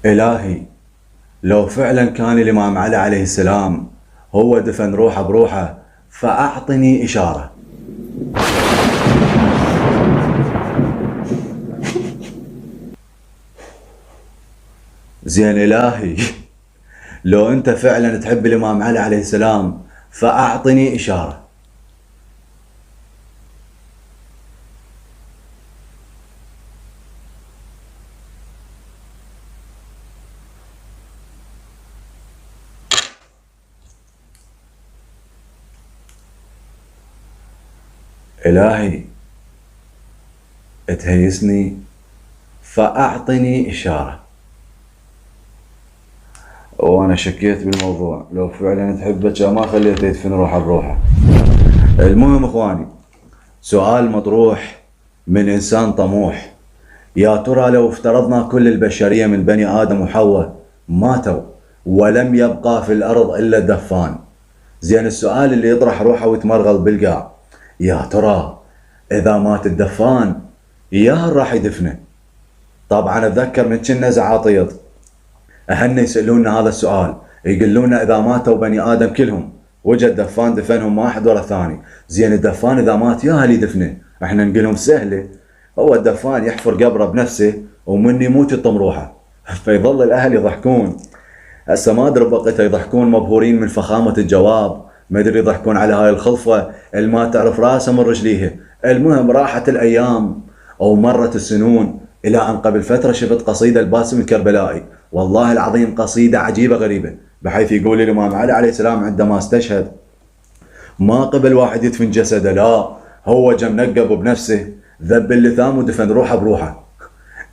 إلهي، لو فعلا كان الإمام علي عليه السلام هو دفن روحه بروحه فأعطني إشارة. زين إلهي، لو أنت فعلا تحب الإمام علي عليه السلام فأعطني إشارة. إلهي، تهيسني فأعطني إشارة. وأنا شكيت بالموضوع، لو فعلا تحبك ما خليته يدفن روحه بروحه. المهم إخواني، سؤال مطروح من إنسان طموح: يا ترى لو افترضنا كل البشرية من بني آدم وحواء ماتوا ولم يبقى في الأرض إلا الدفان، زين السؤال اللي يطرح روحه ويتمرغل بالقاع: يا ترى إذا مات الدفان يا هل راح يدفنه؟ طبعا أتذكر من كنا زعاطيط أهلنا يسألونا هذا السؤال، يقولونا إذا ماتوا بني آدم كلهم وجد دفان دفنهم واحد ورا الثاني، زين الدفان إذا مات يا هل يدفنه؟ احنا نقول لهم سهلة، هو الدفان يحفر قبره بنفسه ومن يموت يطم روحه. فيظل الأهل يضحكون. هسه ما أدري بوقتها يضحكون مبهورين من فخامة الجواب، ما أدري يضحكون على هاي الخلفة اللي ما تعرف راسها من رجليها. المهم راحت الأيام أو مرت السنون، إلى أن قبل فترة شفت قصيدة الباسم الكربلائي، والله العظيم قصيدة عجيبة غريبة، بحيث يقول الإمام علي عليه السلام عندما استشهد ما قبل واحد يدفن جسده، لا، هو جم نقب بنفسه، ذب اللثام ودفن روحه بروحه.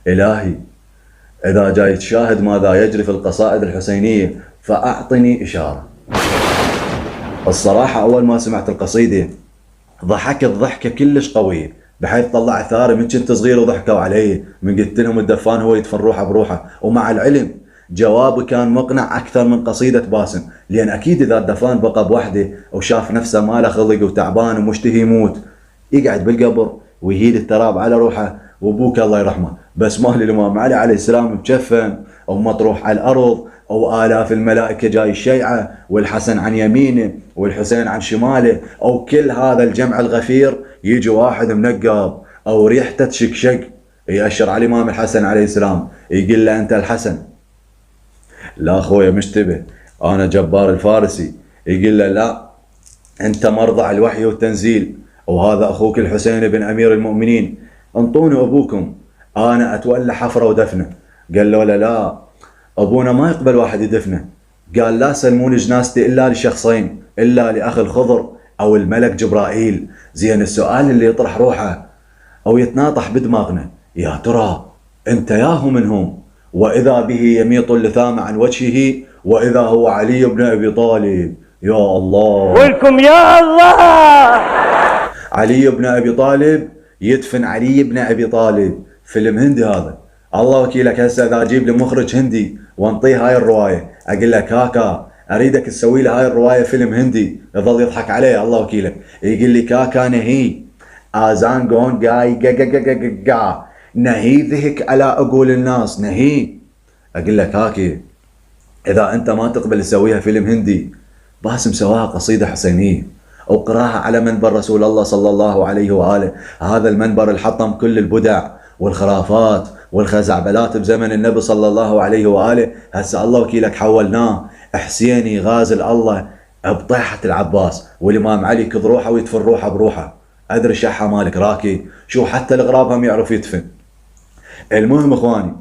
إلهي، إذا جاي تشاهد ماذا يجري في القصائد الحسينية فأعطني إشارة. الصراحة أول ما سمعت القصيدة ضحكت ضحكة كلش قوية، بحيث طلع ثاري من كنت صغير وضحكوا علي من قلت لهم الدفان هو يدفن روحه بروحه. ومع العلم جوابي كان مقنع أكثر من قصيدة باسم، لأن أكيد إذا الدفان بقى بوحده وشاف نفسه ما له خلق وتعبان ومشتهي يموت، يقعد بالقبر ويهيل التراب على روحه وابوك الله يرحمه. بس مال الإمام علي عليه السلام مكفن ومطروح على الأرض، أو آلاف الملائكة جاي الشيعة والحسن عن يمينه والحسين عن شماله، أو كل هذا الجمع الغفير يجي واحد منقب أو ريحته تشكشق يأشر على الإمام الحسن عليه السلام، يقول له أنت الحسن. لا أخويا مشتبه، أنا جبار الفارسي. يقول له لا، أنت مرضع الوحي والتنزيل، وهذا أخوك الحسين بن أمير المؤمنين، انطوني أبوكم أنا أتولى حفره ودفنه. قال له لا، أبونا ما يقبل واحد يدفنه. قال لا سلمون جنازتي إلا لشخصين، إلا لأخي الخضر أو الملك جبرائيل. زين السؤال اللي يطرح روحه أو يتناطح بدماغنا: يا ترى أنت ياهو منهم؟ وإذا به يميط اللثام عن وجهه، وإذا هو علي بن أبي طالب. يا الله، ولكم يا الله. علي بن أبي طالب يدفن علي بن أبي طالب. فيلم هندي هذا، الله وكيلك. هسه اذا اجيب لي مخرج هندي وانطيه هاي الروايه اقول له كاكا اريدك تسوي لي هاي الروايه فيلم هندي، يظل يضحك عليه الله وكيلك، يقول لي كاكا نهي اذان جون جاي جا نهي ذهك على اقول الناس نهي. اقول له كاكي اذا انت ما تقبل تسويها فيلم هندي، باسم سواها قصيده حسينيه او قراها على منبر رسول الله صلى الله عليه واله. هذا المنبر اللي حطم كل البدع والخرافات والخزعبلات بزمن النبي صلى الله عليه وآله. هسه الله وكيلك حولناه حسيني غازل الله بطيحة العباس، والإمام علي كذ روحه ويدفن روحه بروحه. أدري شحة مالك راكي، شو حتى الغراب هم يعرف يدفن. المهم إخواني،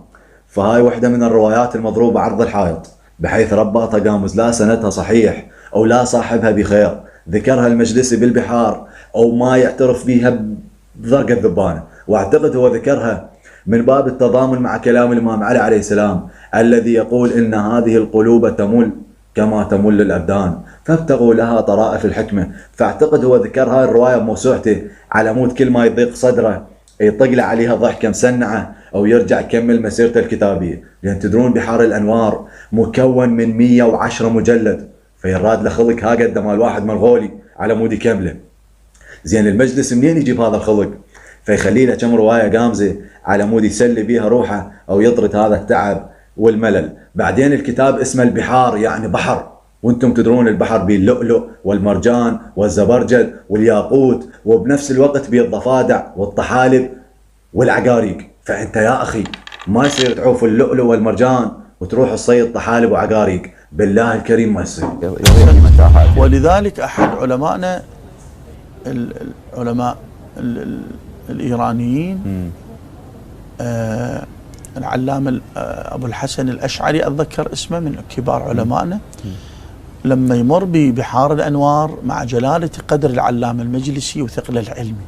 فهاي وحدة من الروايات المضروبة عرض الحائط، بحيث رباطها قامز لا سندها صحيح أو لا صاحبها بخير، ذكرها المجلسي بالبحار أو ما يعترف بها بذرق الذبانة، واعتقد هو ذكرها من باب التضامن مع كلام الإمام علي عليه السلام الذي يقول إن هذه القلوب تمل كما تمل الأبدان فابتغوا لها طرائف الحكمة. فاعتقد هو ذكر هاي الرواية بموسوعته على مود كل ما يضيق صدره يطقل عليها ضحكة مسنعة أو يرجع يكمل مسيرته الكتابية، لأن تدرون بحار الأنوار مكون من 110 مجلد، فيراد لخلق ها قد مال واحد منغولي على مود يكمله. زين المجلس منين يجيب هذا الخلق؟ فيخلي له كم رواية قامزة على مود يسلي بيها روحه أو يطرد هذا التعب والملل. بعدين الكتاب اسمه البحار يعني بحر، وانتم تدرون البحر بيه اللؤلؤ والمرجان والزبرجد والياقوت، وبنفس الوقت بيه الضفادع والطحالب والعقاريق. فانت يا اخي ما يصير تعوف اللؤلؤ والمرجان وتروح تصيد طحالب وعقاريق، بالله الكريم ما يصير. ولذلك احد علمائنا العلماء الايرانيين العلامه ابو الحسن الاشعري اتذكر اسمه، من كبار علمائنا، لما يمر ببحار الانوار مع جلاله قدر العلامه المجلسي وثقله العلمي،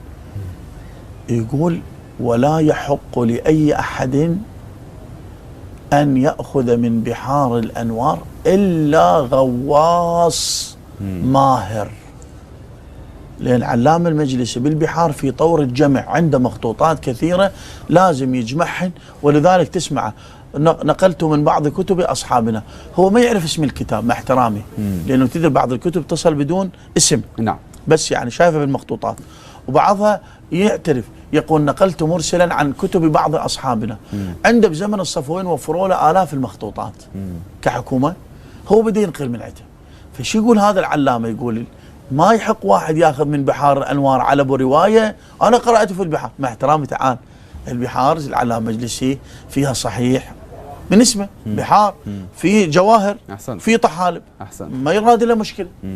يقول: ولا يحق لاي احد ان ياخذ من بحار الانوار الا غواص ماهر، لأن علامة المجلسي بالبحار في طور الجمع، عنده مخطوطات كثيرة لازم يجمعهن، ولذلك تسمع نقلت من بعض كتب أصحابنا، هو ما يعرف اسم الكتاب مع احترامي، لأنه تدري بعض الكتب تصل بدون اسم، نعم، بس يعني شايفه بالمخطوطات، وبعضها يعترف يقول نقلت مرسلا عن كتب بعض أصحابنا. عنده بزمن الصفويين وفروا له آلاف المخطوطات كحكومة، هو بده ينقل من عنده. فشي يقول هذا العلامة؟ يقول ما يحق واحد ياخذ من بحار الانوار على ابو روايه انا قراته في البحار. مع احترامي تعال، البحار العلامه المجلسي فيها صحيح من اسمه بحار، في جواهر، أحسن، في طحالب، أحسن، ما يراد له مشكله.